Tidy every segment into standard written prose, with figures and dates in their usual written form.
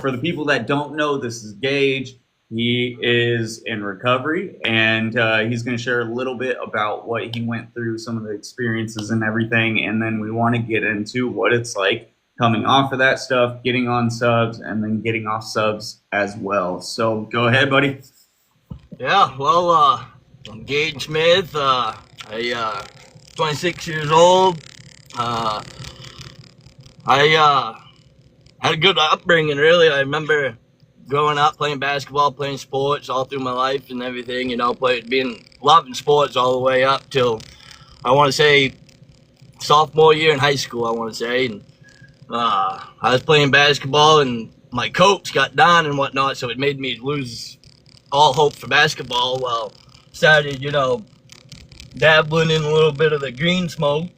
for the people that don't know, this is Gage. He is in recovery, and he's going to share a little bit about what he went through, some of the experiences and everything, and then we want to get into what it's like coming off of that stuff, getting on subs, and then getting off subs as well. So go ahead, buddy. Yeah, well, I'm Gage Smith. I'm 26 years old. I had a good upbringing, really. I remember growing up playing basketball, playing sports all through my life and everything, loving sports all the way up till, I want to say, sophomore year in high school, I want to say. And I was playing basketball and my coach got down and whatnot, so it made me lose all hope for basketball. Well, started, dabbling in a little bit of the green smoke,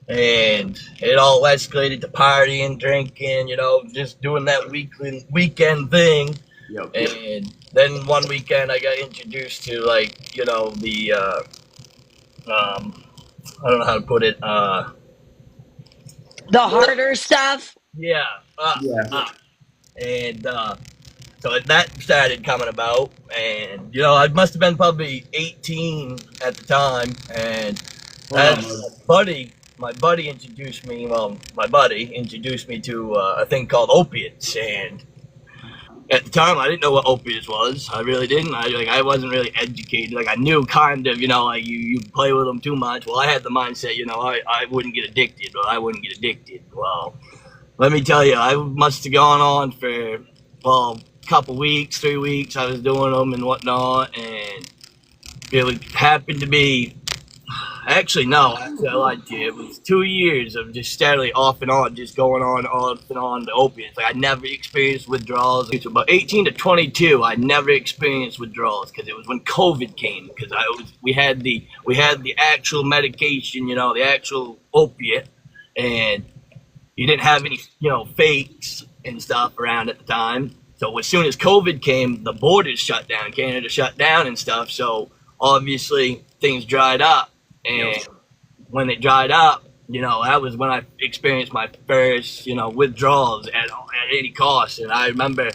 and it all escalated to partying, drinking, just doing that weekend thing. Yep. And then one weekend I got introduced to I don't know how to put it, the harder stuff. yeah. Yeah. And so that started coming about, and I must have been probably 18 at the time, and my buddy introduced me to a thing called opiates. And at the time I didn't know what opiates was. I really didn't. I wasn't really educated. I knew kind of, you play with them too much. Well, I had the mindset, I wouldn't get addicted, or I wouldn't get addicted. Well, let me tell you, I must have gone on for, a couple weeks, 3 weeks. I was doing them and whatnot, and it happened to be, I lied to you. It was 2 years of just steadily off and on, just going on, off and on the opiates. I never experienced withdrawals. It was about 18 to 22. I never experienced withdrawals because it was when COVID came. Because we had the actual medication, the actual opiate, and you didn't have any, fakes and stuff around at the time. So as soon as COVID came, the borders shut down, Canada shut down and stuff. So obviously things dried up. And when it dried up, that was when I experienced my first, withdrawals at any cost. And I remember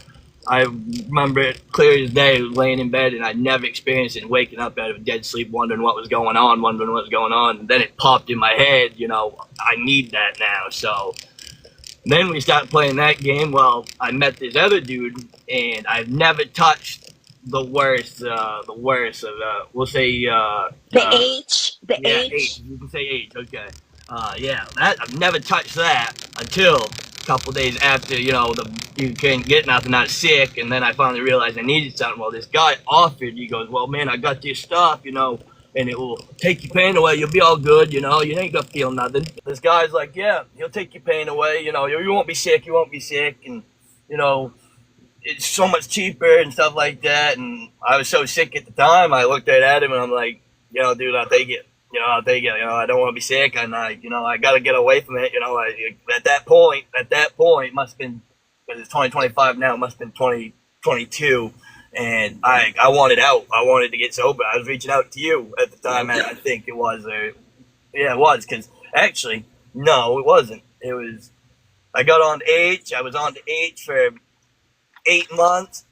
it clear as day, laying in bed, and I never experienced it, and waking up out of a dead sleep, wondering what was going on. And then it popped in my head, I need that now. So then we started playing that game. Well, I met this other dude, and I've never touched the worst of, we'll say, H. You can say H, okay. I've never touched that until a couple days after, you can't get nothing, not sick, and then I finally realized I needed something. Well, this guy offered, he goes, well, man, I got this stuff, and it will take your pain away, you'll be all good, you ain't gonna feel nothing. This guy's like, yeah, he'll take your pain away, you won't be sick, and, it's so much cheaper and stuff like that. And I was so sick at the time, I looked right at him and I'm like, dude, I'll take it. I don't want to be sick, and I got to get away from it. At that point, must have been, because it's 2025 now, it must have been 2022. And I wanted out. I wanted to get sober. I was reaching out to you at the time. I think it was, it was, because actually, no, it wasn't. It was, I got on H. I was on to H for 8 months,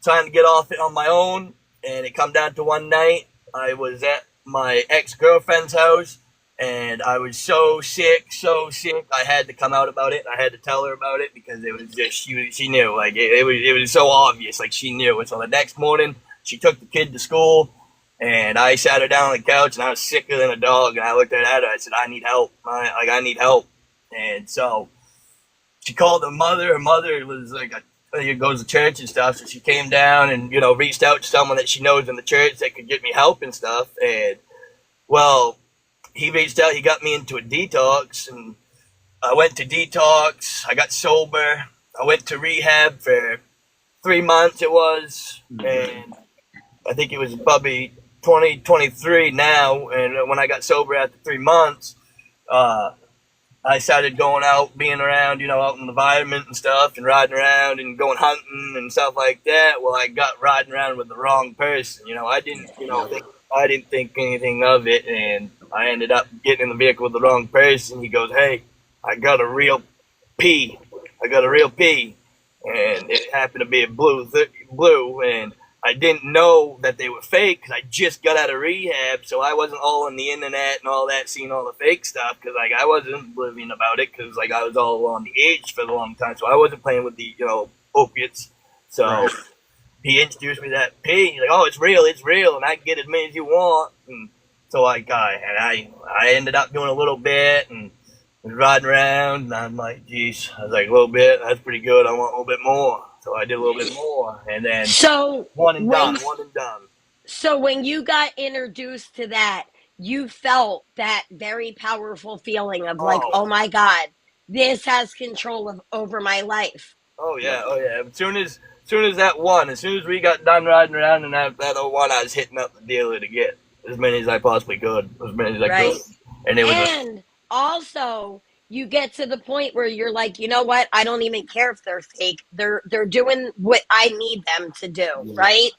trying to get off it on my own, and it come down to one night. I was at my ex-girlfriend's house, and I was so sick. I had to come out about it. I had to tell her about it, because it was just, she knew, it was so obvious, she knew. And so the next morning, she took the kid to school, and I sat her down on the couch, and I was sicker than a dog, and I looked at her, I said, I need help. I need help. And so she called her mother. Her mother was goes to church and stuff, so she came down and reached out to someone that she knows in the church that could get me help and stuff. And well, he reached out, he got me into a detox, and I went to detox. I got sober. I went to rehab for 3 months. It was, and I think it was probably 2023 now. And when I got sober after 3 months, I started going out, being around, out in the environment and stuff, and riding around and going hunting and stuff like that. Well, I got riding around with the wrong person. I didn't think anything of it, and I ended up getting in the vehicle with the wrong person. He goes, hey, I got a real P. and it happened to be a blue, and I didn't know that they were fake because I just got out of rehab, so I wasn't all on the internet and all that, seeing all the fake stuff, because like I wasn't oblivion about it, because like I was all on the edge for a long time, so I wasn't playing with the opiates. So Right. he introduced me to that P. He's like, "Oh, it's real, and I can get as many as you want." And so like I ended up doing a little bit and was riding around, and I'm like, "Geez," I was like, "A little bit, that's pretty good. I want a little bit more." So I did a little bit more, and then So one and when done. so when you got introduced to that, you felt that very powerful feeling of like, Oh, oh my God, this has control over my life. oh Yep. yeah, oh yeah. As soon as we got done riding around in that one, I was hitting up the dealer to get as many as I possibly could, Right. and it was And also you get to the point where you're like, you know what? I don't even care if they're fake. They're doing what I need them to do, Yeah. right?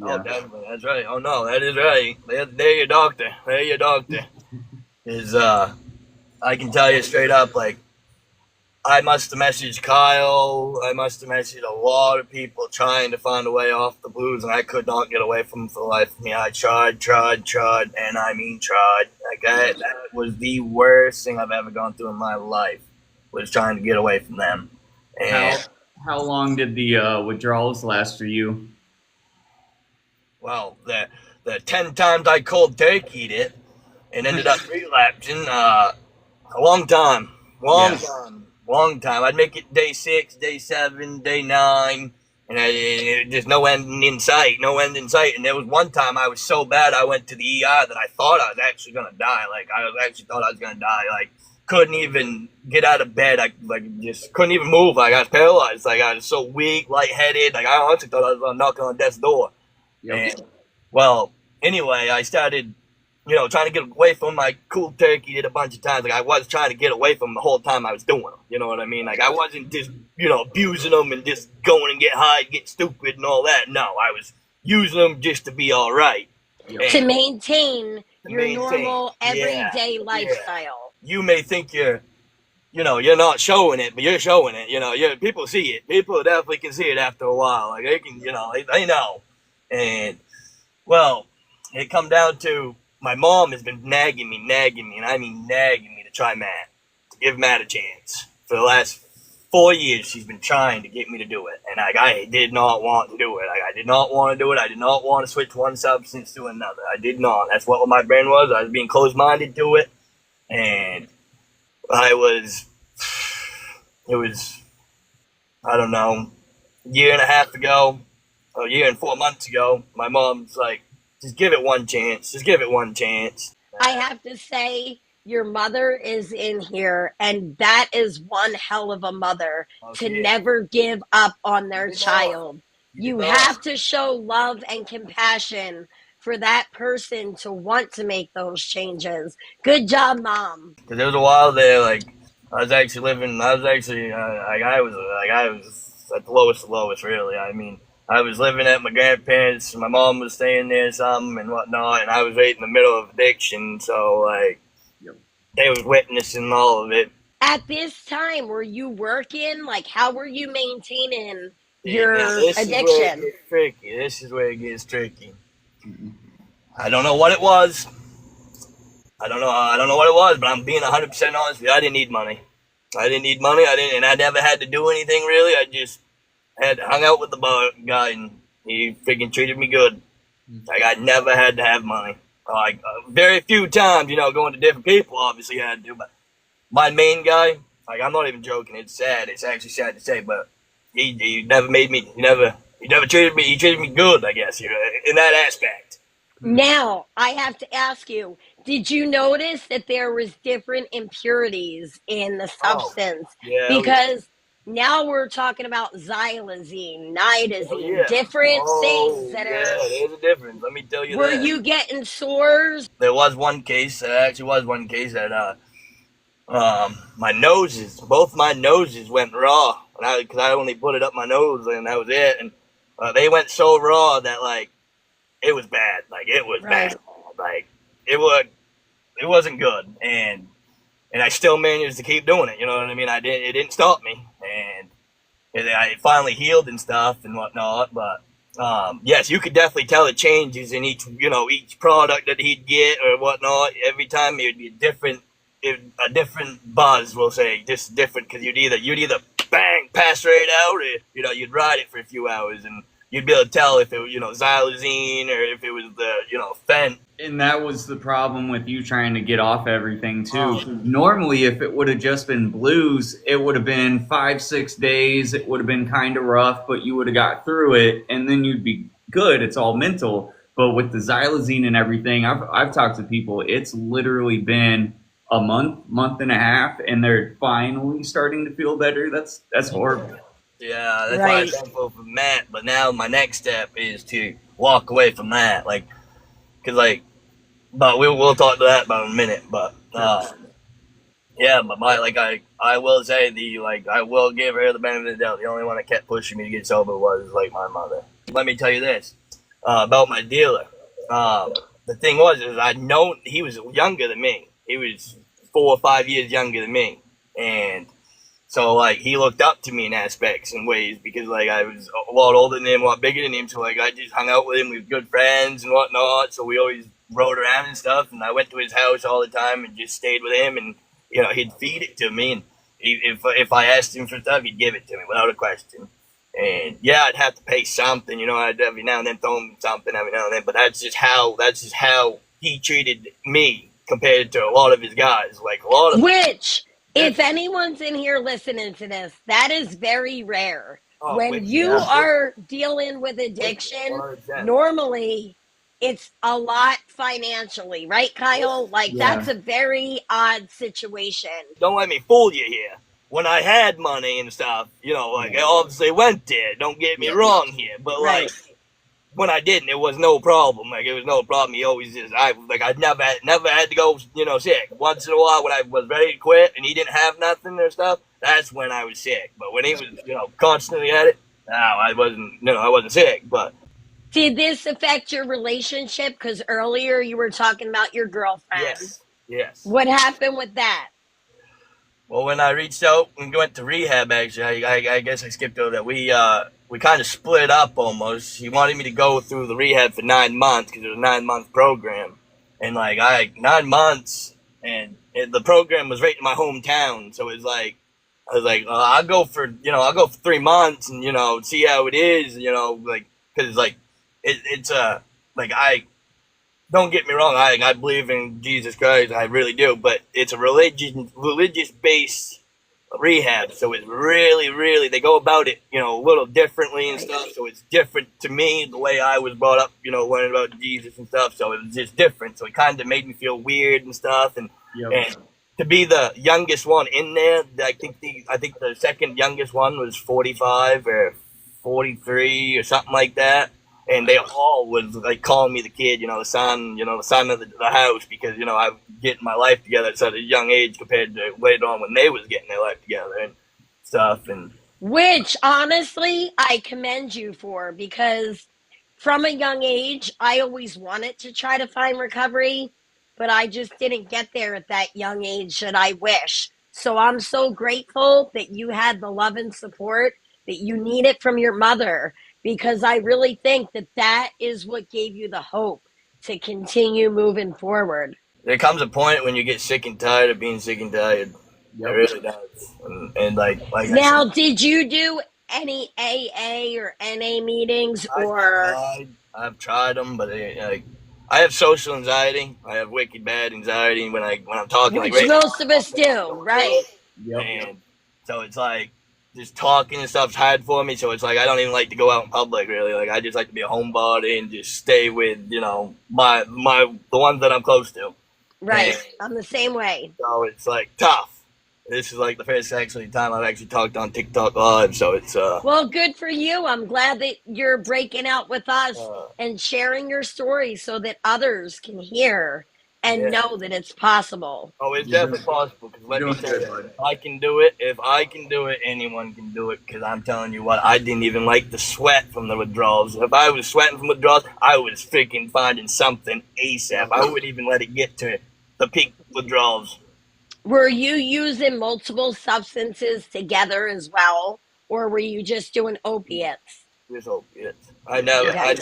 oh, Yeah. definitely, that's right. Oh no, that is right. They're your doctor. They're your doctor. Is I can tell you straight up, like, I must have messaged Kyle. I must have messaged a lot of people trying to find a way off the blues, and I could not get away from them for the life of me. I tried, and I mean tried. Like that was the worst thing I've ever gone through in my life, was trying to get away from them. And How long did the withdrawals last for you? well, the 10 times I cold turkeyed it and ended up relapsing, a long time. Long time. I'd make it day 6, day 7, day 9, and just no end in sight. And there was one time I was so bad I went to the ER that I thought I was actually gonna die. Like I actually thought I was gonna die. Like couldn't even get out of bed. I just couldn't even move. Like I was paralyzed. Like I was so weak, lightheaded. Like I honestly thought I was knocking on death's door. Yep. And well, anyway, I started, trying to get away from my cool turkey it a bunch of times. Like I was trying to get away from them the whole time I was doing them. You know what I mean? Like I wasn't just, abusing them and just going and get high, get stupid and all that. No, I was using them just to be all right. Yep. To maintain your maintain. normal everyday Yeah. lifestyle. You may think you're not showing it, but you're showing it. People see it. People definitely can see it after a while. Like they can, they know. And well, it come down to my mom has been nagging me, and I mean nagging me to try Matt, to give Matt a chance. For the last 4 years, she's been trying to get me to do it, and I did not want to do it. I did not want to do it. I did not want to switch one substance to another. I did not. That's what my brain was. I was being closed-minded to it, and it was, I don't know, a year and 4 months ago, my mom's like, just give it one chance. I have to say, your mother is in here, and that is one hell of a mother to never give up on their child. You have to show love and compassion for that person to want to make those changes. Good job, Mom. Because there was a while there, like, I was at the lowest, really. I mean, I was living at my grandparents', my mom was staying there some and whatnot, and I was right in the middle of addiction, so, like, they was witnessing all of it. At this time, were you working? Like, how were you maintaining your addiction? This is where it gets tricky. I don't know what it was. I don't know what it was, but I'm being 100% honest with you. I didn't need money. And I never had to do anything really. I just hung out with the bar guy, and he freaking treated me good. Like I never had to have money. Like very few times, going to different people. Obviously, I had to, but my main guy, like I'm not even joking. It's sad. It's actually sad to say, but he never made me. He never treated me. He treated me good, I guess, in that aspect. Now, I have to ask you, did you notice that there was different impurities in the substance? Because now we're talking about xylazine, nitazine, different things that are... Yeah, there's a difference. Let me tell you Were you getting sores? There was one case, that both my noses went raw. Because I only put it up my nose and that was it. And they went so raw that, like, it was bad. Like, it was bad. Like, it wasn't good. And I still managed to keep doing it. You know what I mean? It didn't stop me. And it finally healed and stuff and whatnot. But yes, you could definitely tell the changes in each product that he'd get or whatnot. Every time it would be a different buzz. We'll say just different because you'd either bang pass right out, or you'd ride it for a few hours and you'd be able to tell if it was xylazine or if it was the fent. And that was the problem with you trying to get off everything too. Normally, if it would have just been blues, it would have been 5-6 days. It would have been kind of rough, but you would have got through it, and then you'd be good. It's all mental. But with the xylazine and everything, I've talked to people. It's literally been a month and a half, and they're finally starting to feel better. That's horrible. Yeah, that's why I'm thankful for Matt. But now my next step is to walk away from that, but we'll talk to that about in a minute. But yeah, but I will say I will give her the benefit of the doubt. The only one that kept pushing me to get sober was my mother. Let me tell you this about my dealer. The thing was I'd known he was younger than me. He was 4 or 5 years younger than me, and so he looked up to me in aspects and ways because I was a lot older than him, a lot bigger than him. So I just hung out with him. We were good friends and whatnot. So we always rode around and stuff. And I went to his house all the time and just stayed with him. And he'd feed it to me. And if I asked him for stuff, he'd give it to me without a question. And yeah, I'd have to pay something. I'd every now and then throw him something every now and then. But that's just how he treated me compared to a lot of his guys. If anyone's in here listening to this, that is very rare. When you are dealing with addiction, 100%. Normally it's a lot financially, right, Kyle? That's a very odd situation. Don't let me fool you here. When I had money and stuff, I obviously went there. Don't get me wrong here. But when I didn't, it was no problem. It was no problem. He always just, I never had to go, sick. Once in a while when I was ready to quit and he didn't have nothing or stuff, that's when I was sick. But when he was, constantly at it, no, I wasn't sick. But did this affect your relationship? Because earlier you were talking about your girlfriend. Yes. What happened with that? Well, when I reached out and went to rehab, actually, I guess I skipped over that. We kind of split up almost. He wanted me to go through the rehab for 9 months because it was a 9-month program. And 9 months, and the program was right in my hometown. So it was I was I'll go for 3 months and, see how it is, because I don't get me wrong, I believe in Jesus Christ, I really do, but it's a religious based rehab, so it's really they go about it, a little differently and stuff. So it's different to me the way I was brought up, learning about Jesus and stuff. So it was just different. So it kind of made me feel weird and stuff, and to be the youngest one in there, I think the second youngest one was 45 or 43 or something like that. And they all was calling me the kid, the son of the house, because, I was getting my life together at such a young age compared to later on when they was getting their life together and stuff. And which, honestly, I commend you for, because from a young age, I always wanted to try to find recovery, but I just didn't get there at that young age that I wish. So I'm so grateful that you had the love and support that you needed from your mother, because I really think that is what gave you the hope to continue moving forward. There comes a point when you get sick and tired of being sick and tired. It really does. And now, did you do any AA or NA meetings? I've tried them, but I have social anxiety. I have wicked bad anxiety when I'm talking. Which most of us do, right? And so it's just talking and stuff's hard for me, so it's I don't even like to go out in public, really. I just like to be a homebody and just stay with, the ones that I'm close to. Right. I'm the same way. So it's tough. This is the first time I've actually talked on TikTok Live, so it's well, good for you. I'm glad that you're breaking out with us and sharing your story so that others can hear and know that it's possible. Oh, it's definitely possible, because let me tell you, if I can do it, anyone can do it, because I'm telling you what, I didn't even like the sweat from the withdrawals. If I was sweating from withdrawals, I was freaking finding something ASAP. I wouldn't even let it get to the peak withdrawals. Were you using multiple substances together as well? or were you just doing opiates? Just opiates. I never, Okay.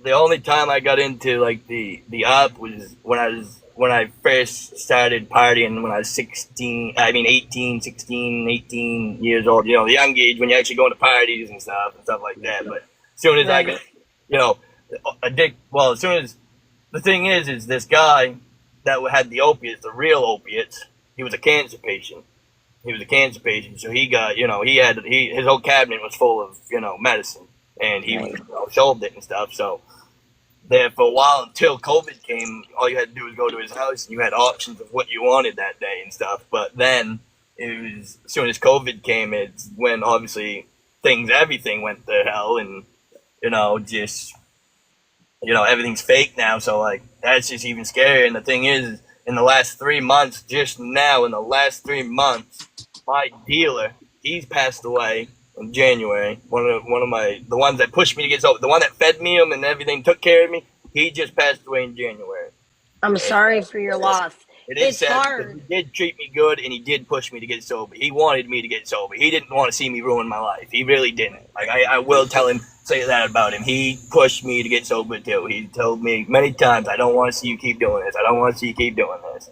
the only time I got into like the up was when I first started partying when I was 18, 16, 18 years old. You know, the young age when you actually go to parties and stuff like that. But as soon as I Right. got, you know, as soon as the thing is this guy that had the opiates, the real opiates, he was a cancer patient. He was a cancer patient, so he got, you know, his whole cabinet was full of, you know, medicine, and he Right. you know, sold it and stuff. So there for a while until COVID came, all you had to do was go to his house, and you had options of what you wanted that day and stuff. But then it was as soon as COVID came, it's when obviously everything went to hell, and you know, just everything's fake now. So like that's just even scarier. And the thing is, in the last 3 months, just now in the last 3 months, my dealer, he's passed away in January. One of my the ones that pushed me to get sober, the one that fed me him and everything, took care of me. He just passed away in January. I'm sorry for your loss. It is It's sad because hard. he did treat me good and he did push me to get sober. He wanted me to get sober. He didn't want to see me ruin my life. He really didn't. Like I will say that about him. He pushed me to get sober too. He told me many times, I don't want to see you keep doing this. I don't want to see you keep doing this.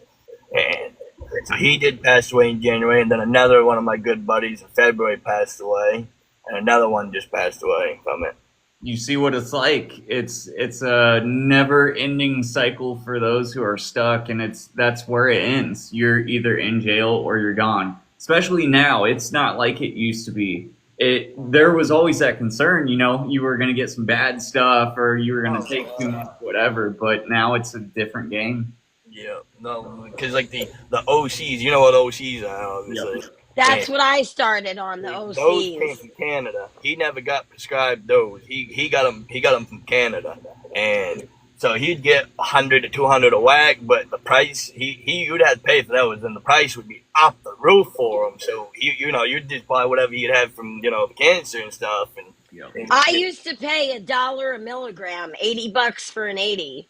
And so he did pass away in January, and then another one of my good buddies in February passed away, and another one just passed away from it. You see what it's like. It's a never-ending cycle for those who are stuck, and that's where it ends. You're either in jail or you're gone. Especially now, it's not like it used to be. There was always that concern, you know, you were going to get some bad stuff or you were going to take too much, whatever. But now it's a different game. Yeah, no, because like the OCs, you know what OCs are, obviously. Yep. That's what I started on, the Those came OCs. from Canada. He never got prescribed those. He got them. He got them from Canada, and so he'd get 100 to 200 a whack. But the price you'd have to pay for those, and the price would be up the roof for him. So you'd just buy whatever you'd have from the cancer and stuff. And, Yep. and I used to pay $1 a milligram, $80 for an 80.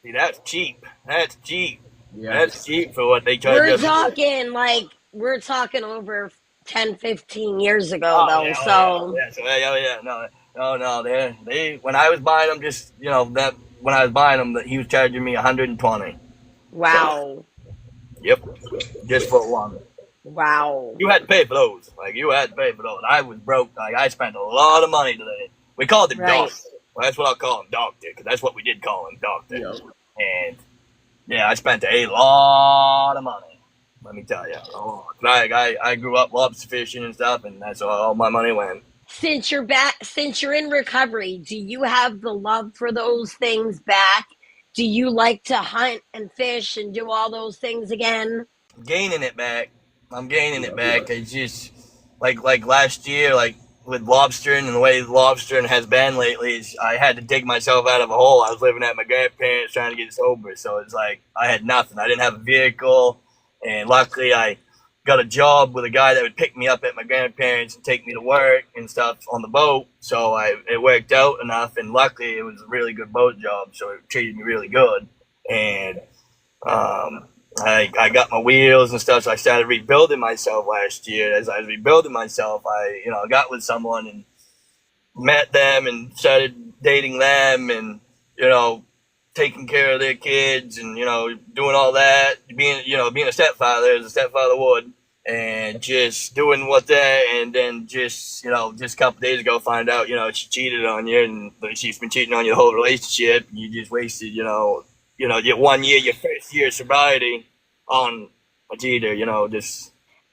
see, that's cheap. That's cheap. Yeah. That's cheap for what they charge us. We're talking over 10, 15 years ago, Oh, though. No. They when I was buying them, when I was buying them, he was charging me 120. Wow. Yep, just for one. Wow. You had to pay for those. Like you had to pay for those. I was broke. Like I spent a lot of money today. We called him Right. Doctor. Well, that's what I'll call him, Doctor, because that's what we did call him, Doctor. Yep. And yeah, I spent a lot of money. Let me tell you. I grew up lobster fishing and stuff, and that's where all my money went. Since you're in recovery, do you have the love for those things back? Do you like to hunt and fish and do all those things again? Gaining it back. I'm gaining it back. It's just like last year, like with lobstering and the way lobstering has been lately, I had to dig myself out of a hole. I was living at my grandparents trying to get sober, so it's like I had nothing. I didn't have a vehicle, and luckily I got a job with a guy that would pick me up at my grandparents and take me to work and stuff on the boat. So it worked out enough, and luckily it was a really good boat job, so it treated me really good. And I got my wheels and stuff, so I started rebuilding myself last year. As I was rebuilding myself, I got with someone and met them and started dating them, and taking care of their kids, and doing all that, being a stepfather as a stepfather would, and just doing what that, and then just a couple days ago find out she cheated on you, and she's been cheating on you the whole relationship. You just wasted your 1 year, your first year of sobriety on a cheater.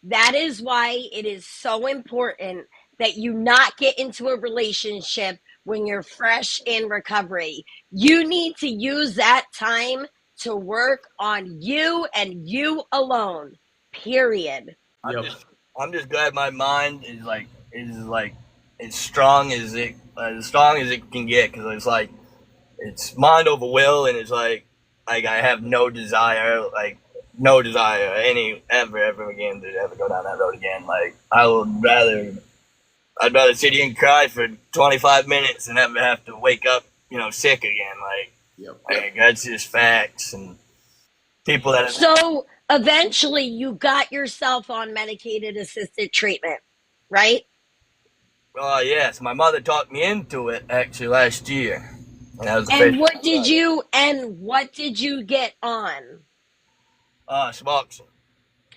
That is why it is so important that you not get into a relationship when you're fresh in recovery. You need to use that time to work on you and you alone. Period. Yep. I'm just glad my mind is as strong as it can get, because it's mind over will, and it's like I have no desire ever again to ever go down that road again. Like I'd rather sit here and cry for 25 minutes than ever have to wake up, sick again. Like that's just facts. And people that So eventually you got yourself on medicated assisted treatment, right? Oh yes, my mother talked me into it actually last year. And that was the And first what did you get on? Suboxone.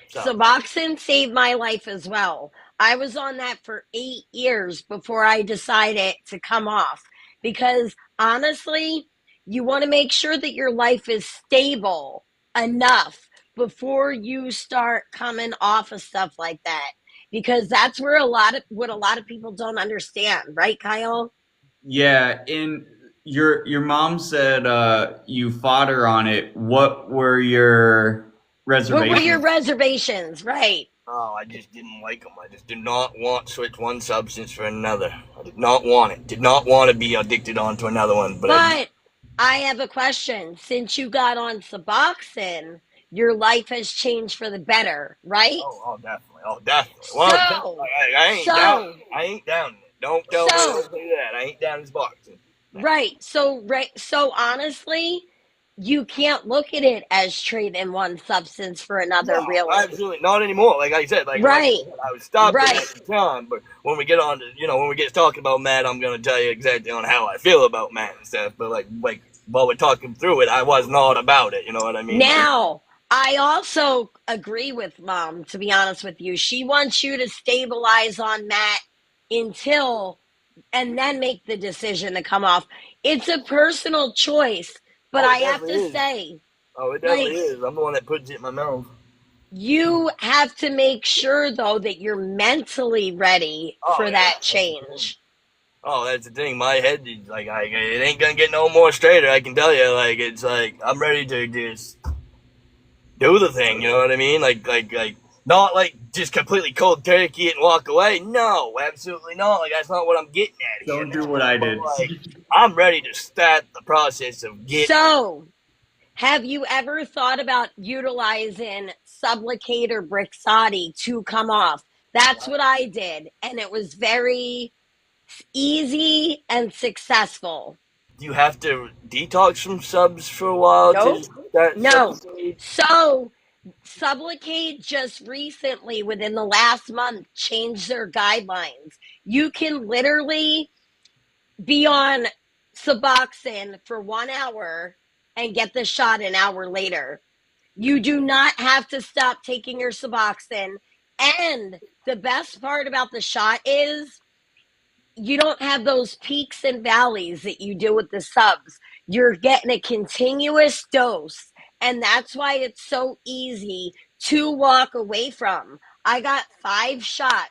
So Suboxone saved my life as well. I was on that for 8 years before I decided to come off because honestly, you want to make sure that your life is stable enough before you start coming off of stuff like that because that's where a lot of people don't understand, right, Kyle? Yeah, and your mom said you fought her on it. What were your What were your reservations? reservations, right? oh, I just didn't like them. I just did not want to switch one substance for another. I did not want it. Did not want to be addicted onto another one. But I But I have a question. Since you got on Suboxone, your life has changed for the better, right? definitely. Oh, definitely. Well, So, I ain't down. so, I ain't down. Don't tell me so, that. I ain't down this boxing. right. So honestly, you can't look at it as trading one substance for another, No, really. absolutely not anymore. Like I said, Right, I was stopping right. at the time. But when we get on to, when we get talking about Matt, I'm gonna tell you exactly on how I feel about Matt and stuff. But like while we're talking through it, I was not about it. You know what I mean? Now, I also agree with mom, to be honest with you. She wants you to stabilize on Matt until and then make the decision to come off. It's a personal choice, but Oh, I it have definitely to is. say, Oh, it definitely like, is. I'm the one that puts it in my mouth. you have to make sure, though, that you're mentally ready Oh for yeah, that that's the thing. change. Oh, that's the thing. My head is it ain't gonna get no more straighter. I can tell you. Like it's like I'm ready to just do the thing. You know what I mean? Like not like just completely cold turkey it and walk away. No, absolutely not. Like that's not what I'm getting at here. Don't do what I But did. like I'm ready to start the process of getting. So, have you ever thought about utilizing Sublocade or Brixadi to come off? That's what I did, and it was very easy and successful. Do you have to detox from subs for a while to Nope. start No. supplementing? So, Sublocade just recently, within the last month, changed their guidelines. You can literally be on Suboxone for 1 hour and get the shot an hour later. You do not have to stop taking your Suboxone. And the best part about the shot is you don't have those peaks and valleys that you do with the subs. You're getting a continuous dose. And that's why it's so easy to walk away from. I got 5 shots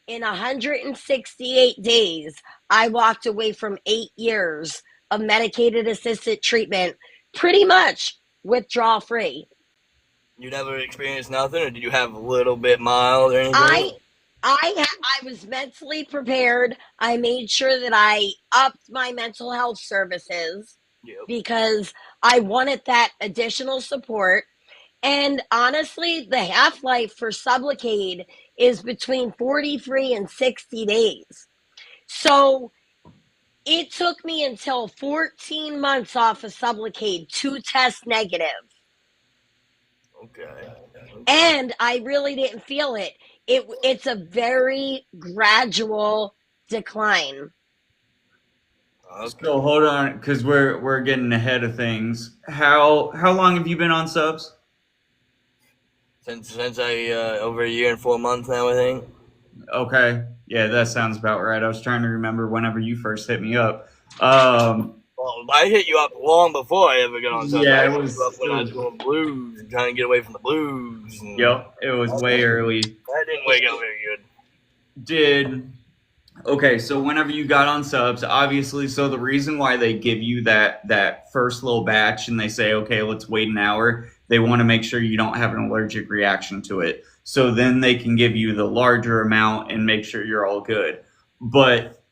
in 168 days. I walked away from 8 years of medicated assisted treatment, pretty much withdrawal free. You never experienced nothing, or did you have a little bit mild or I anything? I was mentally prepared. I made sure that I upped my mental health services Yep. because I wanted that additional support. And honestly, the half life for Sublocade is between 43 and 60 days. So it took me until 14 months off of Sublocade to test negative. Okay. Okay. And I really didn't feel it. It's a very gradual decline. Okay. So hold on, because we're getting ahead of things. How long have you been on subs? Since I over a year and 4 months now, I think. Okay, yeah, that sounds about right. I was trying to remember whenever you first hit me up. Um, Well, I hit you up long before I ever got on subs. yeah, I it hit you up was. It when I was was. doing blues and trying to get away from the blues. And Yep, it was way early. that didn't wake up very good. Did Okay, so whenever you got on subs, obviously, so the reason why they give you that first little batch and they say, okay, let's wait an hour, they want to make sure you don't have an allergic reaction to it. So then they can give you the larger amount and make sure you're all good. But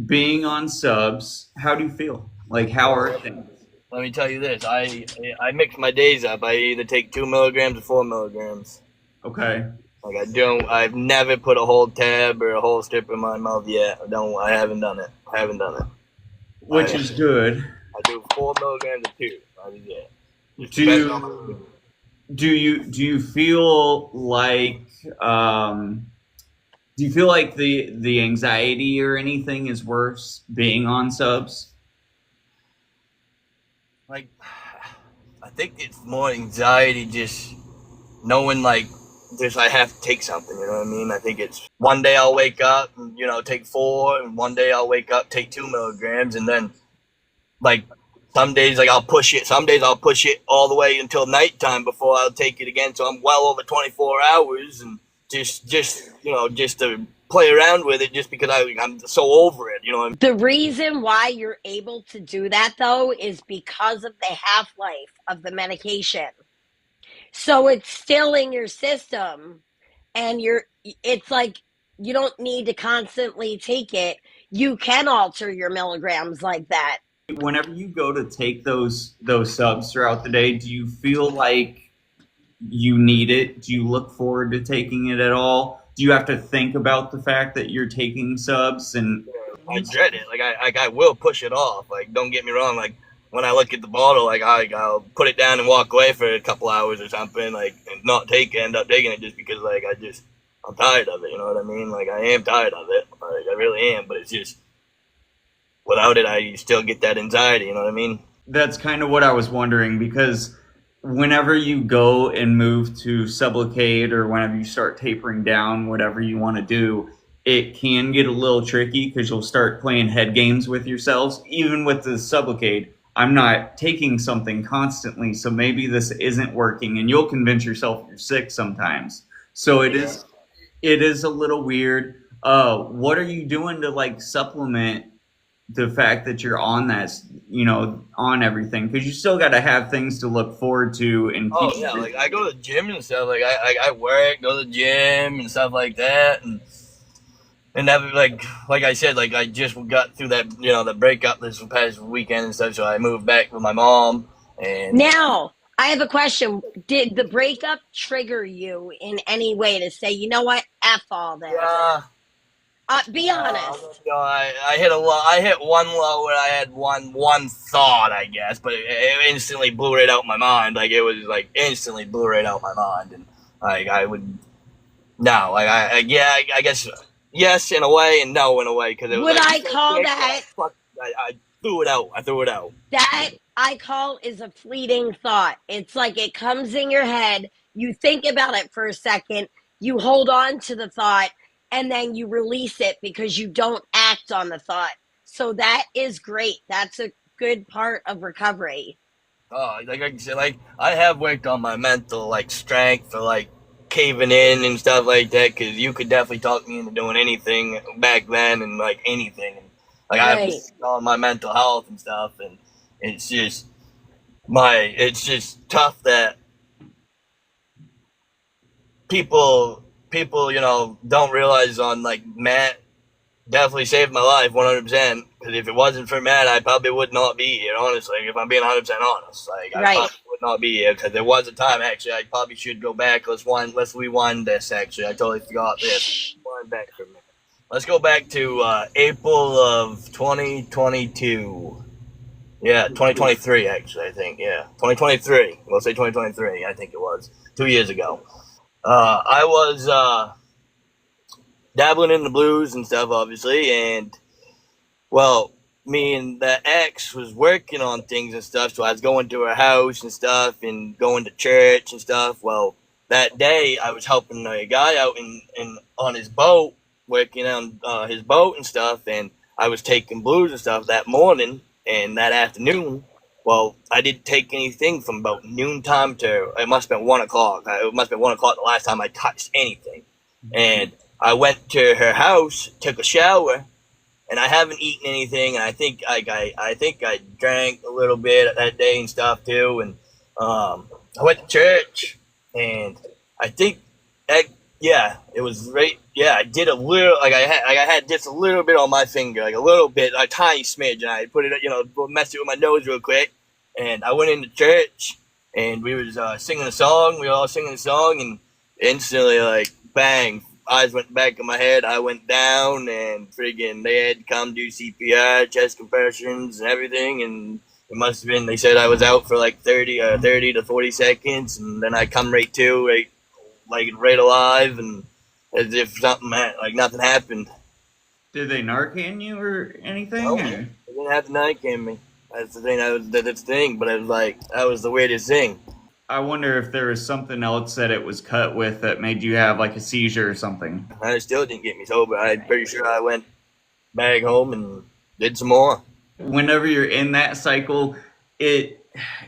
being on subs, how do you feel? Like, how are things? Let me tell you this: I mix my days up. I either take 2 milligrams or 4 milligrams. Okay, Like I don't. I've never put a whole tab or a whole strip in my mouth yet. I don't. I haven't done it. I haven't done it. which is good. I do 4 milligrams of two. That is it. Just depends on my Do mood. do you feel like Do you feel like the anxiety or anything is worse being on subs? Like, I think it's more anxiety just knowing like this I have to take something, you know what I mean? I think it's one day I'll wake up and, take 4, and one day I'll wake up, take 2 milligrams, and then like some days like I'll push it. Some days I'll push it all the way until nighttime before I'll take it again. So I'm well over 24 hours, and just to play around with it, just because I'm so over it. The reason why you're able to do that though is because of the half-life of the medication. So it's still in your system, and it's like you don't need to constantly take it. You can alter your milligrams like that. Whenever you go to take those subs throughout the day, do you feel like you need it? Do you look forward to taking it at all? Do you have to think about the fact that you're taking subs? And I dread it. Like I will push it off. Like, don't get me wrong. Like, when I look at the bottle, like I'll put it down and walk away for a couple hours or something, like, and not end up taking it just because like I'm tired of it. You know what I mean? Like, I am tired of it. Like, I really am. But it's just without it, I still get that anxiety. You know what I mean? that's kind of what I was wondering, because whenever you go and move to Sublocade, or whenever you start tapering down, whatever you want to do, it can get a little tricky because you'll start playing head games with yourselves. Even with the Sublocade, I'm not taking something constantly, so maybe this isn't working, and you'll convince yourself you're sick sometimes. So it is a little weird. What are you doing to like supplement the fact that you're on that, on everything? Because you still got to have things to look forward to. And like I go to the gym and stuff. Like I work, go to the gym and stuff like that, and that, like I said, like I just got through that, the breakup this past weekend and stuff. So I moved back with my mom. And now I have a question. Did the breakup trigger you in any way to say, you know what, F all this? Yeah. Be honest. I hit a low. I hit one low where I had one thought, I guess, but it instantly blew right out my mind. Like, it was like instantly blew right out my mind, and like I would no, like I guess yes in a way and no in a way, because it was. Would I call that? I threw it out. I threw it out. That I call is a fleeting thought. It's like it comes in your head. You think about it for a second. You hold on to the thought, and then you release it because you don't act on the thought. So that is great. That's a good part of recovery. Like I said, like I have worked on my mental strength for caving in and stuff like that, because you could definitely talk me into doing anything back then, and anything. And I was on my mental health and stuff, and it's just tough that people don't realize on Matt definitely saved my life 100%, because if it wasn't for Matt, I probably would not be here, honestly, if I'm being 100% honest. I probably would not be here, because there was a time, actually, I probably should go back. Let's rewind this, actually. I totally forgot this. Rewind back for a minute. Let's go back to April of 2022. Yeah, 2023, actually, I think. Yeah, 2023. We'll say 2023, I think it was. 2 years ago. I was dabbling in the blues and stuff, obviously, and, well, me and the ex was working on things and stuff, so I was going to her house and stuff and going to church and stuff. Well, that day I was helping a guy out in on his boat, working on his boat and stuff, and I was taking blues and stuff that morning and that afternoon. Well, I didn't take anything from about noontime to, it must have been 1 o'clock. It must have been 1 o'clock the last time I touched anything. And I went to her house, took a shower, and I haven't eaten anything. And I think I drank a little bit that day and stuff too. And I went to church, and I think, it was right. Yeah, I did a little, I had just a little bit on my finger, a little bit, a tiny smidge, and I put it, messed it with my nose real quick. And I went into church, and we was singing a song. We were all singing a song, and instantly, bang, eyes went back in my head. I went down, and friggin' they had to come do CPR, chest compressions, and everything. And it must have been, they said I was out for 30 to 40 seconds, and then I come right to, right alive. And as if nothing happened. Did they Narcan you or anything? No, Or? they didn't have the knife in me. That's the thing. That's the thing. But it was like that was the weirdest thing. I wonder if there was something else that it was cut with that made you have like a seizure or something. I still didn't get me sober. I'm pretty sure I went back home and did some more. Whenever you're in that cycle, it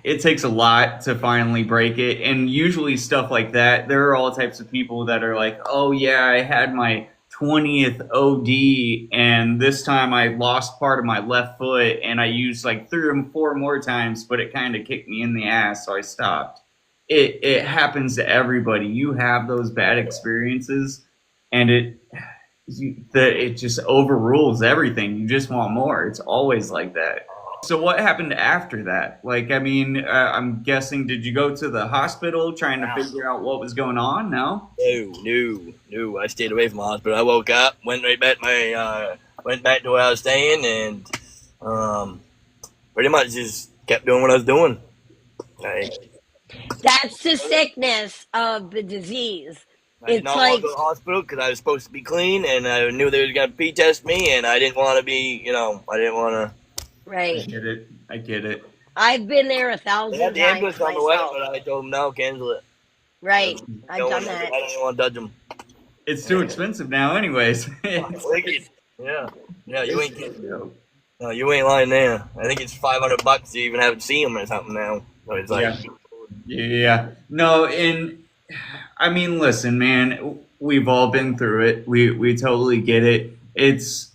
takes a lot to finally break it. And usually stuff like that, there are all types of people that are like, oh yeah, I had my 20th OD and this time I lost part of my left foot and I used like 3 or 4 more times, but it kind of kicked me in the ass, so I stopped. It happens to everybody. You have those bad experiences and it just overrules everything. You just want more. It's always like that. So what happened after that? Like, I mean, I'm guessing, did you go to the hospital trying to figure out what was going on? No? No. I stayed away from the hospital. I woke up, went right back went back to where I was staying, and pretty much just kept doing what I was doing. That's the sickness of the disease. I did It's not want like, to go to the hospital because I was supposed to be clean, and I knew they were going to P-test me, and I didn't want to be, I didn't want to. right. I get it. I've been there They 1,000 had the times ambulance on the way, myself. but I told them no, cancel it. Right. I've done I that. don't even want to touch them. It's too expensive now anyways. Wicked. Yeah, you ain't kidding. No, you ain't lying there. I think it's $500 to even have to see them or something now. So it's like, Yeah. No, and I mean, listen, man, we've all been through it. We totally get it. It's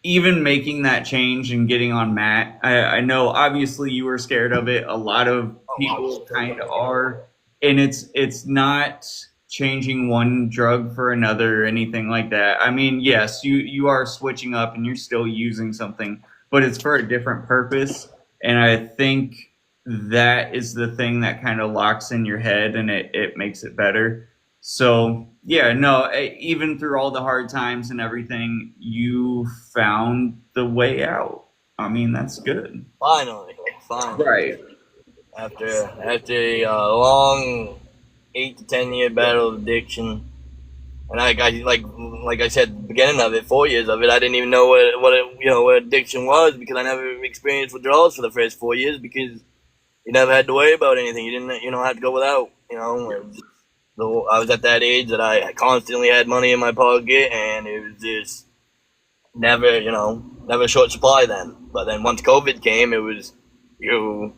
even making that change and getting on Matt. I know obviously you were scared of it. A lot of people kind of are, and it's not changing one drug for another or anything like that. I mean, yes, you are switching up and you're still using something, but it's for a different purpose. And I think that is the thing that kind of locks in your head and it makes it better. So yeah, no, even through all the hard times and everything, you found the way out. I mean, that's good. finally. Right. After a long 8 to 10 year battle of addiction, and like I said, at the beginning of it, 4 years of it, I didn't even know what addiction was because I never experienced withdrawals for the first 4 years because you never had to worry about anything. You didn't have to go without. I was at that age that I constantly had money in my pocket, and it was just never short supply then. But then once COVID came, it was you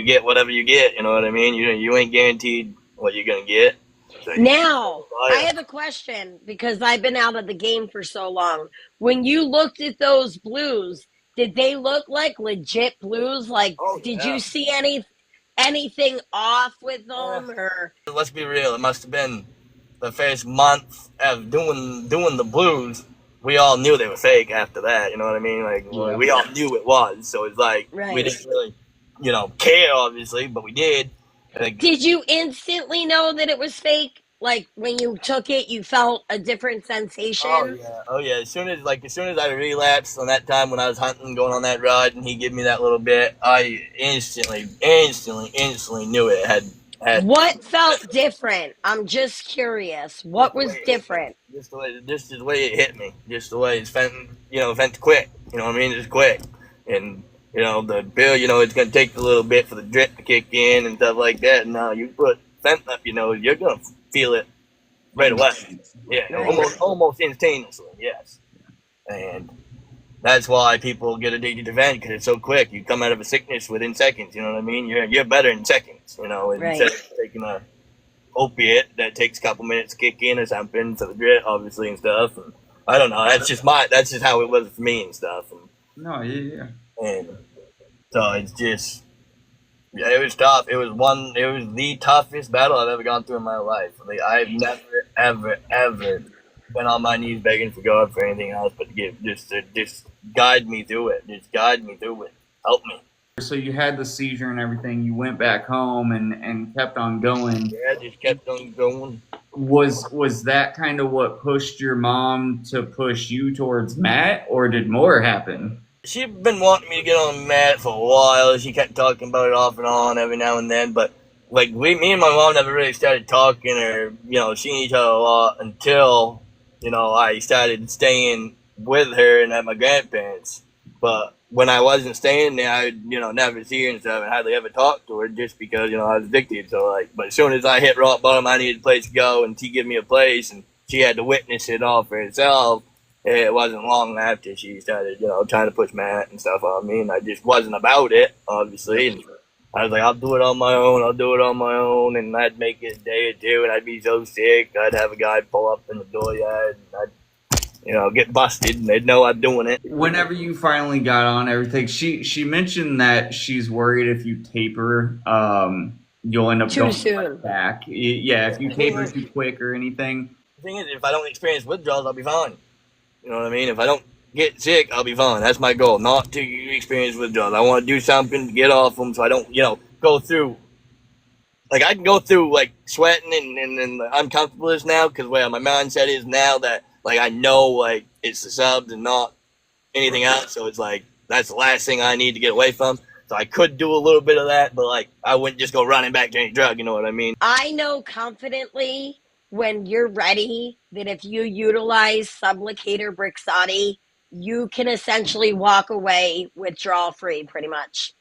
get whatever you get. You know what I mean? You ain't guaranteed what you're gonna get. So Now, I have a question because I've been out of the game for so long. When you looked at those blues, did they look like legit blues? Like, did you see anything off with them? Or let's be real. It must have been the first month of doing the blues. We all knew they were fake after that. You know what I mean? Like we all knew it was. So it's like we didn't really, care obviously, but we did. Like, did you instantly know that it was fake? Like when you took it, you felt a different sensation? Oh yeah. As soon as I relapsed on that time when I was hunting, going on that ride, and he gave me that little bit, I instantly knew it had. What felt different? I'm just curious. What was different? Just the way it hit me. Just the way it's fent quick. You know what I mean? Just quick. And the bill, it's gonna take a little bit for the drip to kick in and stuff like that. Now you put fent up, you're gonna feel it right away. Yeah, almost instantaneously. Yes, and that's why people get addicted to vent because it's so quick. You come out of a sickness within seconds. You know what I mean? You're better in seconds. Instead of taking a opiate that takes a couple minutes to kick in or something for the drip, obviously, and stuff. And I don't know. That's just how it was for me and stuff. And so it's just, it was tough. It was the toughest battle I've ever gone through in my life. Like, I've never, ever been on my knees begging for God for anything else but to just guide me through it. Just guide me through it. Help me. So you had the seizure and everything. You went back home and kept on going. Yeah, just kept on going. Was that kind of what pushed your mom to push you towards Matt, or did more happen? She'd been wanting me to get on Matt for a while. She kept talking about it off and on every now and then, but me and my mom never really started talking or, seeing each other a lot until, I started staying with her and at my grandparents'. But when I wasn't staying there, I would, never see her and stuff and hardly ever talk to her just because, I was addicted. So, but as soon as I hit rock bottom, I needed a place to go, and she gave me a place, and she had to witness it all for herself. It wasn't long after she started, trying to push my aunt and stuff on me, and I just wasn't about it, obviously. And I was like, I'll do it on my own, and I'd make it a day or two, and I'd be so sick, I'd have a guy pull up in the dooryard, and I'd get busted, and they'd know I'm doing it. Whenever you finally got on everything, she mentioned that she's worried if you taper, you'll end up too soon back. Yeah, if you taper too quick or anything. The thing is, if I don't experience withdrawals, I'll be fine. You know what I mean? If I don't get sick, I'll be fine. That's my goal, not to experience withdrawals. I want to do something to get off them so I don't, go through. Like, I can go through, sweating and the uncomfortableness now because where my mindset is now that, I know, it's the subs and not anything else. So it's that's the last thing I need to get away from. So I could do a little bit of that, but, I wouldn't just go running back to any drug, you know what I mean? I know confidently when you're ready that if you utilize Sublicator Brixadi, you can essentially walk away withdrawal free pretty much.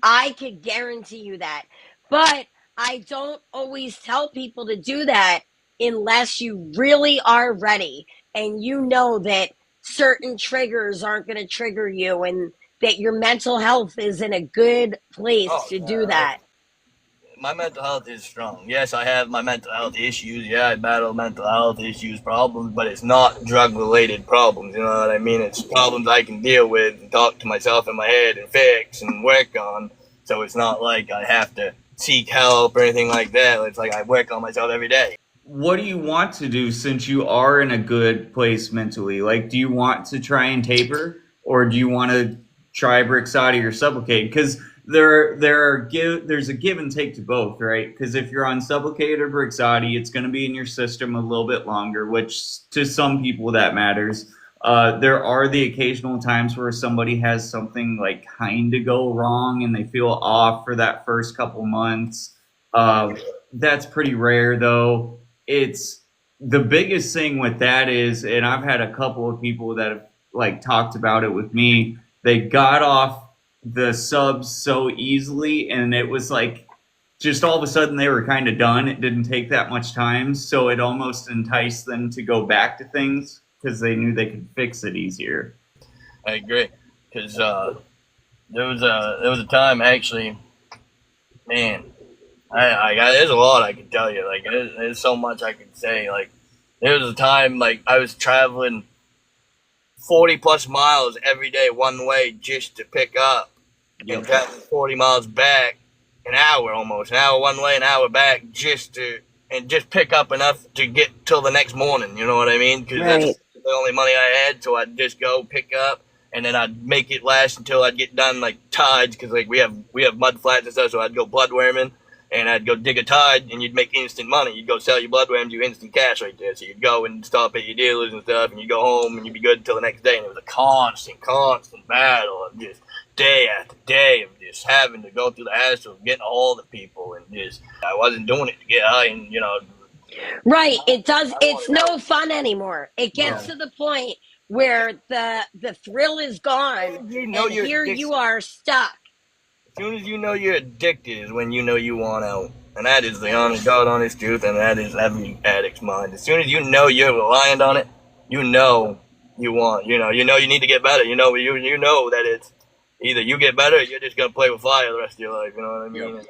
I could guarantee you that. But I don't always tell people to do that unless you really are ready and you know that certain triggers aren't going to trigger you and that your mental health is in a good place to do that. My mental health is strong. Yes, I have my mental health issues. Yeah, I battle mental health issues, problems, but it's not drug-related problems, you know what I mean? It's problems I can deal with and talk to myself in my head and fix and work on. So it's not like I have to seek help or anything like that. It's I work on myself every day. What do you want to do since you are in a good place mentally? Do you want to try and taper, or do you want to try Brixadi or Sublocade? Because there's a give and take to both, right? Because if you're on Sublocade or Brixadi, it's going to be in your system a little bit longer, which to some people that matters. There are the occasional times where somebody has something kind of go wrong and they feel off for that first couple months. That's pretty rare, though. It's the biggest thing with that is, and I've had a couple of people that have talked about it with me. They got off the subs so easily, and it was just all of a sudden they were kind of done. It didn't take that much time, so it almost enticed them to go back to things because they knew they could fix it easier. I agree, because there was a time actually, man. There's a lot I could tell you. There's so much I could say. There was a time I was traveling 40 plus miles every day one way just to pick up. Traveling 40 miles back, an hour one way, an hour back, just pick up enough to get till the next morning. You know what I mean? Because that's the only money I had. So I'd just go pick up, and then I'd make it last until I'd get done tides, because we have mud flats and stuff. So I'd go bloodworming. And I'd go dig a tide, and you'd make instant money. You'd go sell your bloodworms, you instant cash right there. So you'd go and stop at your dealers and stuff, and you'd go home, and you'd be good until the next day. And it was a constant battle of just day after day of just having to go through the hassle of getting a hold of people. And I wasn't doing it to get high and, Right. It's no fun anymore. It gets to the point where the thrill is gone, and here you are stuck. As soon as you know you're addicted is when you know you want out. And that is the honest, God honest truth, and that is every addict's mind. As soon as you know you're reliant on it, you know you want, you need to get better. You know that it's either you get better or you're just going to play with fire the rest of your life. You know what I mean?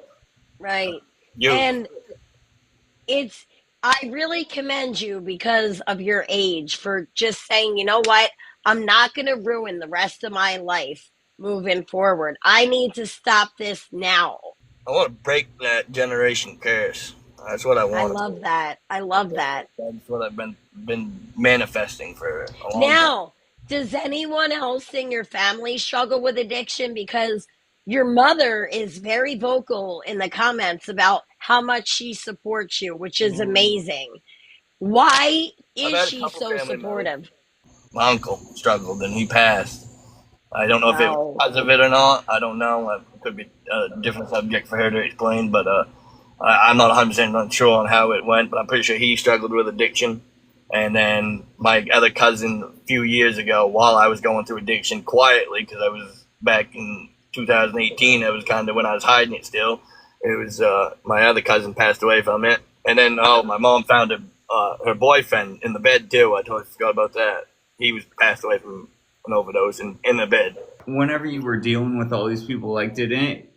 Right. And I really commend you because of your age for just saying, you know what, I'm not going to ruin the rest of my life moving forward. I need to stop this now. I want to break that generation curse. That's what I want. I love that. That's what I've been manifesting for a long time. Now, does anyone else in your family struggle with addiction? Because your mother is very vocal in the comments about how much she supports you, which is amazing. Why is she so supportive? My uncle struggled and he passed. I don't know if it was because of it or not. I don't know. It could be a different subject for her to explain. But I'm not 100% sure on how it went, but I'm pretty sure he struggled with addiction. And then my other cousin, a few years ago, while I was going through addiction quietly, because I was back in 2018, it was kind of when I was hiding it still. It was my other cousin passed away from it. And then, my mom found her boyfriend in the bed, too. I totally forgot about that. He was passed away from an overdose in the bed. Whenever you were dealing with all these people, like, didn't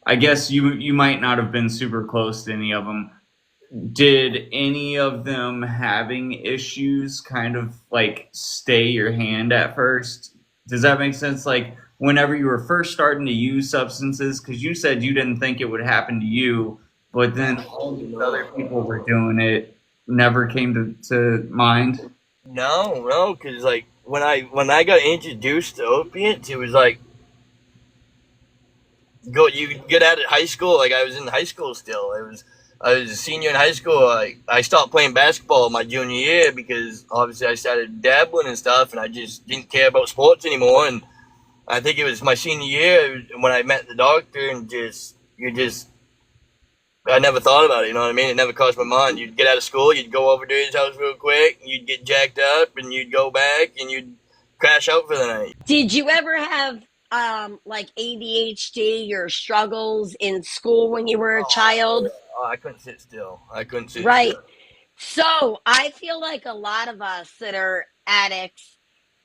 I guess you might not have been super close to any of them. Did any of them having issues kind of like stay your hand at first? Does that make sense? Like whenever you were first starting to use substances, because you said you didn't think it would happen to you, but then all these other people were doing it, never came to mind. No, because like when I got introduced to opiates, it was like you get out of high school. Like I was in high school still. I was a senior in high school. I stopped playing basketball my junior year because obviously I started dabbling and stuff, and I just didn't care about sports anymore. And I think it was my senior year when I met the doctor, and I never thought about it. You know what I mean? It never crossed my mind. You'd get out of school, you'd go over to his house real quick, and you'd get jacked up, and you'd go back, and you'd crash out for the night. Did you ever have like ADHD or struggles in school when you were a child? I couldn't sit still. I couldn't sit Right. still. So I feel like a lot of us that are addicts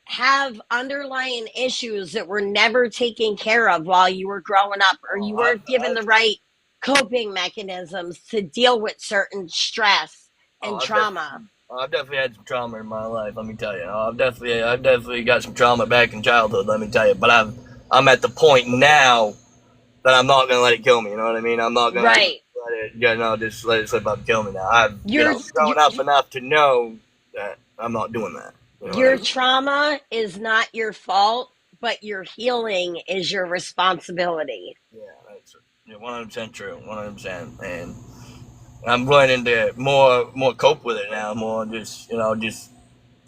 have underlying issues that were never taken care of while you were growing up, or you Oh, weren't given the right coping mechanisms to deal with certain stress and I've definitely, trauma. I've definitely had some trauma in my life. Let me tell you. I've definitely got some trauma back in childhood. Let me tell you. But I'm at the point now that I'm not gonna let it kill me. You know what I mean? I'm not gonna Right. just let it slip up and kill me now. I've Your grown up enough to know that I'm not doing that. You know what I your mean? trauma is not your fault, but your healing is your responsibility. Yeah, that's 100% true. 100%. And I'm learning to more cope with it now. More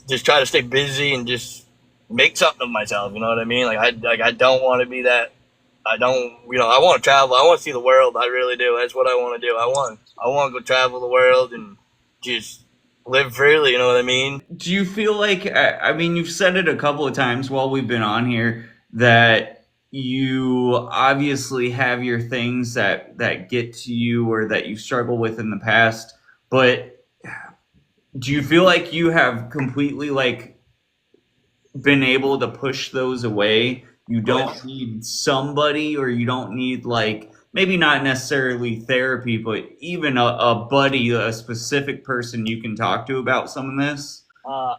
just try to stay busy and just make something of myself. You know what I mean? I don't want to be that. I don't. I want to travel. I want to see the world. I really do. That's what I want to do. I want to go travel the world and just live freely. You know what I mean? Do you feel like I mean you've said it a couple of times while we've been on here that you obviously have your things that get to you or that you struggle with in the past, but do you feel like you have completely like been able to push those away? You don't need somebody, or you don't need like maybe not necessarily therapy, but even a buddy, a specific person you can talk to about some of this. Uh,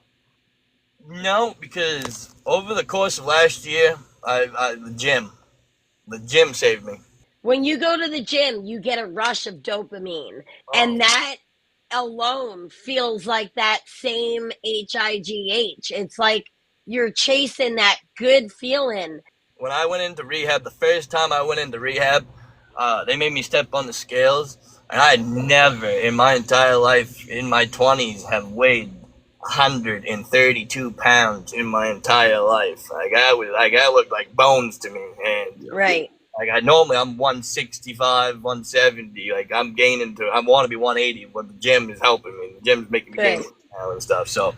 no, because over the course of last year, the gym saved me. When you go to the gym, you get a rush of dopamine, Oh, and that alone feels like that same HIGH. It's like you're chasing that good feeling. when I went into rehab, the first time I went into rehab, they made me step on the scales, and I had never in my entire life, in my 20s, have weighed 132 pounds in my entire life. I looked like bones to me, and Right. normally I'm 165, 170. Like I want to be 180, but the gym is helping me. The gym's making me gain Good. now and stuff. So,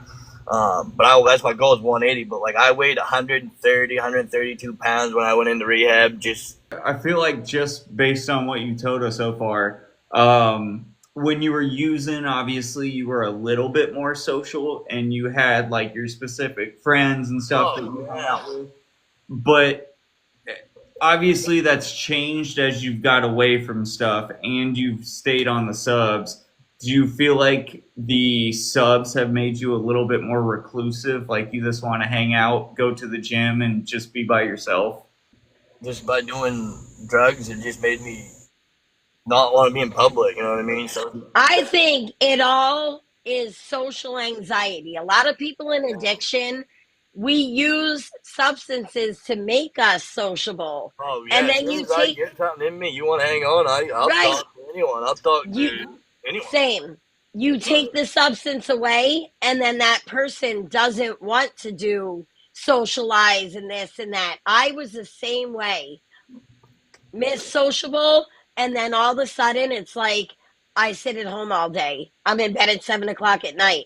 that's my goal is 180. But like I weighed 130, 132 pounds when I went into rehab. Just I feel like just based on what you told us so far, when you were using, obviously you were a little bit more social and you had like your specific friends and stuff that you hung out with. But obviously that's changed as you've got away from stuff and you've stayed on the subs. Do you feel like the subs have made you a little bit more reclusive? Like you just want to hang out, go to the gym, and just be by yourself? just by doing drugs, it just made me not want to be in public. You know what I mean? So I think it all is social anxiety. A lot of people in addiction, we use substances to make us sociable. oh yeah, And as then soon you as I take, get something in me, you want to hang on? I'll right, talk to anyone. I'll talk you, to anyone. same. You take the substance away, and then that person doesn't want to do socialize and this and that. I was the same way. Miss Sociable, and then all of a sudden it's like I sit at home all day. I'm in bed at 7 o'clock at night.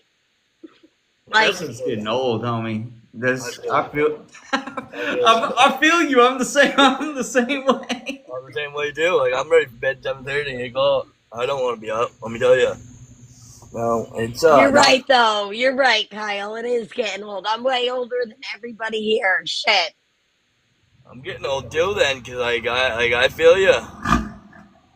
That's Like, just getting old, homie. I This feel I feel I I feel you. I'm the same. I'm the same way. I'm the same way too. Like I'm ready for bed 7:30, 8 o'clock. I don't want to be up. Let me tell you. No, it's you're not. right, though. You're right, Kyle. It is getting old. I'm way older than everybody here. Shit. I'm getting old too then, cause I feel you.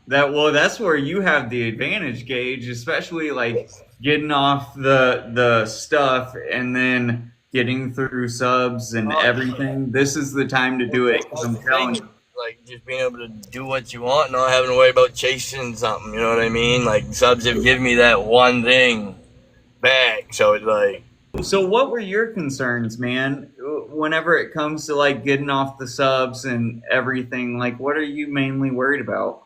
That's where you have the advantage, Gage, especially like getting off the stuff and then getting through subs and Oh, everything. This is the time to do it because that's I'm the telling thing. you. Like just being able to do what you want, not having to worry about chasing something. You know what I mean? Like subs have given me that one thing back, so it's like So, what were your concerns, man? Whenever it comes to like getting off the subs and everything, like what are you mainly worried about?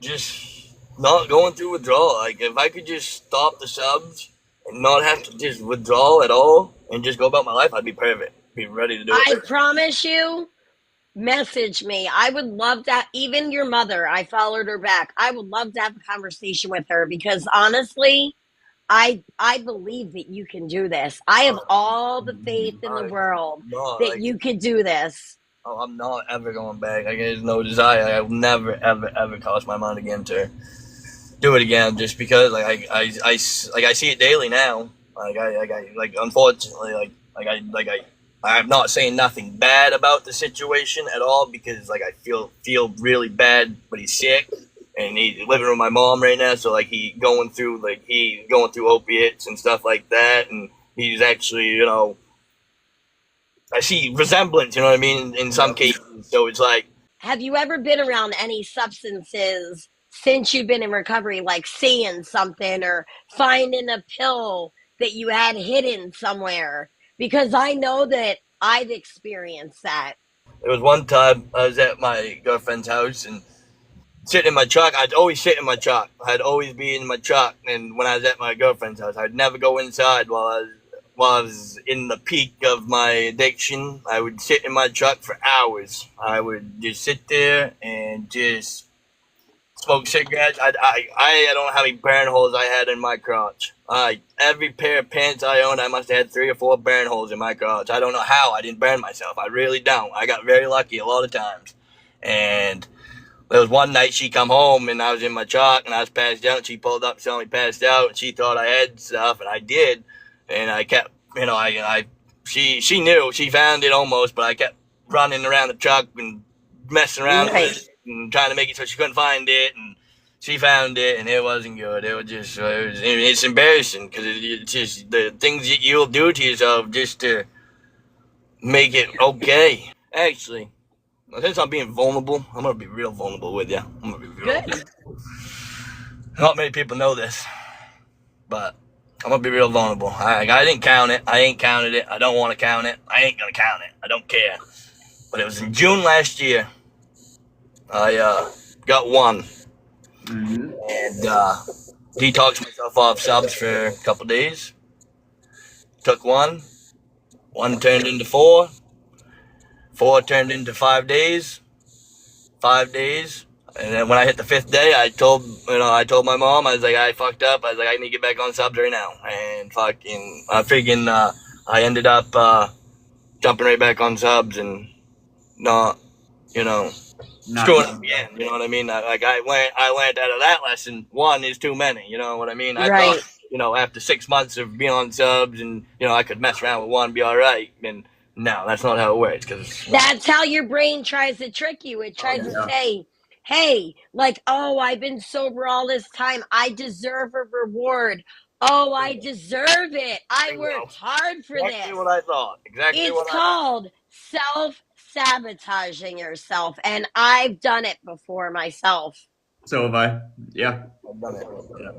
just not going through withdrawal. Like if I could just stop the subs and not have to just withdraw at all and just go about my life, I'd be perfect. Be ready to do it. I promise you, message me. I would love that. Even your mother, I followed her back. I would love to have a conversation with her because honestly, I believe that you can do this. I have all the faith in the I, world no, that like you can do this. I'm not ever going back. Like there's no desire. I will never, ever, ever cross my mind again to do it again. Just because, like I see it daily now. Like unfortunately, I'm not saying nothing bad about the situation at all because like I feel really bad. But he's sick and he's living with my mom right now. So like he going through opiates and stuff like that, and he's actually I see resemblance, you know what I mean, in some cases. So it's like, Have you ever been around any substances since you've been in recovery, like seeing something or finding a pill that you had hidden somewhere? Because I know that I've experienced that. there was one time I was at my girlfriend's house and sitting in my truck. I'd always sit in my truck. I'd always be in my truck. And when I was at my girlfriend's house, I'd never go inside while I was in the peak of my addiction. I would sit in my truck for hours. I would just sit there and just smoke cigarettes. I don't know how many burn holes I had in my crotch. Every pair of pants I owned, I must have had 3 or 4 burn holes in my crotch. I don't know how I didn't burn myself. I really don't. I got very lucky a lot of times. And there was one night she come home and I was in my truck and I was passed out and she pulled up, saw me passed out and she thought I had stuff and I did. And I kept, she knew, she found it almost, but I kept running around the truck and messing around with Right. it and trying to make it so she couldn't find it. And she found it and it wasn't good. It was just, it's embarrassing because it's just the things that you'll do to yourself just to make it okay. Actually, since I'm being vulnerable, I'm gonna be real vulnerable with you. I'm gonna be real. Good. Not many people know this, but I'm gonna be real vulnerable. I didn't count it. I ain't counted it. I don't want to count it. I ain't gonna count it. I don't care. But it was in June last year. I got one Mm-hmm. and detoxed myself off subs for a couple days. Took one. One turned into four. Four turned into 5 days. 5 days. And then when I hit the 5th day, I told my mom, I was like, I fucked up. I was like, I need to get back on subs right now. And I ended up jumping right back on subs and not, screwing up again. You know what I mean? I learned out of that lesson. One is too many. You know what I mean? I Right. thought, after 6 months of being on subs and, I could mess around with one and be all right. And no, that's not how it works. Cause That's how your brain tries to trick you. It tries to Yeah. say, hey, like, oh, I've been sober all this time. I deserve a reward. Oh, I deserve it. I bingo. worked hard for Exactly this. what I thought. Exactly It's what I thought. called self sabotaging yourself. And I've done it before myself. So have I. Yeah. I've done it.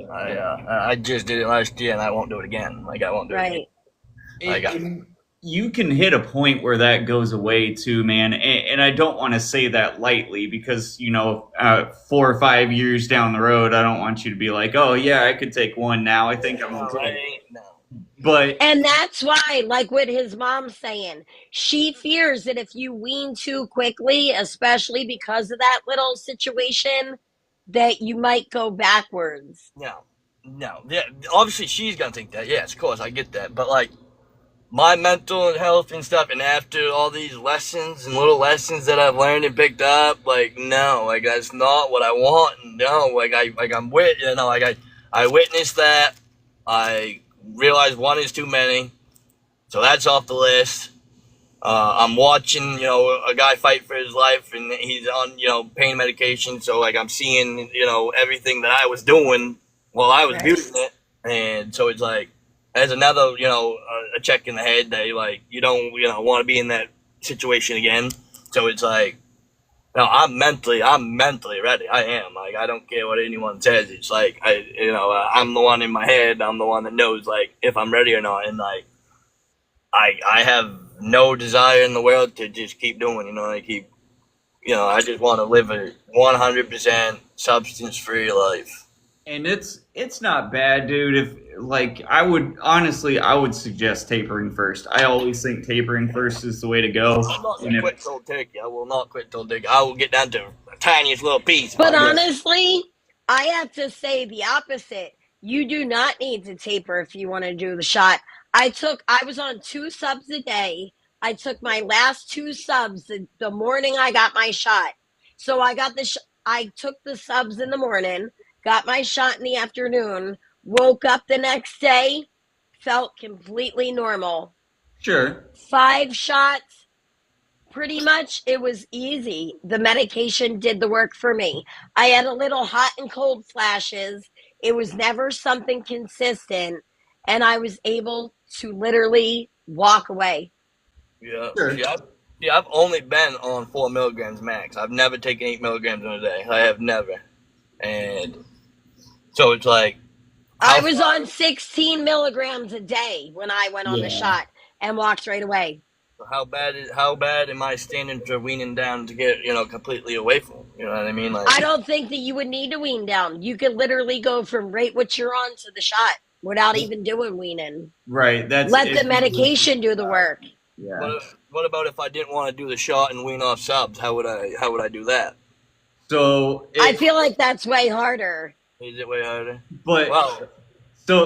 Yeah. I just did it last year, and I won't do it again. Like I won't do it again. Right. I got And you can hit a point where that goes away too, man. And I don't want to say that lightly because, 4 or 5 years down the road, I don't want you to be like, oh, yeah, I could take one now. I think I'm okay. No. But And that's why, like what his mom's saying, she fears that if you wean too quickly, especially because of that little situation, that you might go backwards. No, no. Yeah, obviously she's gonna think that. Yes, of course, I get that. But like my mental health and stuff, and after all these lessons and little lessons that I've learned and picked up, like no, like that's not what I want. No, I witnessed that. I realized one is too many, so that's off the list. I'm watching, a guy fight for his life, and he's on, pain medication. So like I'm seeing, everything that I was doing while I was Right. abusing it, and so it's like there's another, a check in the head that like you don't, want to be in that situation again. So it's like, no, I'm mentally ready. I am. Like I don't care what anyone says. It's like I'm the one in my head. I'm the one that knows like if I'm ready or not, and like I have no desire in the world to just keep doing. I just want to live a 100% substance free life. And it's not bad, dude. If like I would suggest tapering first. I always think tapering first is the way to go. I'm not And gonna quit cold turkey. I will not quit cold turkey. I will get down to the tiniest little piece. But But honestly, I have to say the opposite. You do not need to taper if you want to do the shot. I was on 2 subs a day. I took my last 2 subs the morning I got my shot. So I took the subs in the morning, got my shot in the afternoon, woke up the next day, felt completely normal. sure, 5 shots, pretty much it was easy. The medication did the work for me. I had a little hot and cold flashes. It was never something consistent, and I was able to literally walk away. yeah, sure. I've only been on 4 milligrams max. I've never taken 8 milligrams in a day. I have never, and so it's like I how was far. on 16 milligrams a day when I went on the Yeah. shot and walked right away. How bad am I standing for weaning down to get completely away from? You know what I mean? Like I don't think that you would need to wean down. You could literally go from right what you're on to the shot without even doing weaning. Right. That's Let the if you lose medication do the work. yeah. what about if I didn't want to do the shot and wean off subs? How would I do that? So I it feel like that's way harder. Is it way harder? but Well,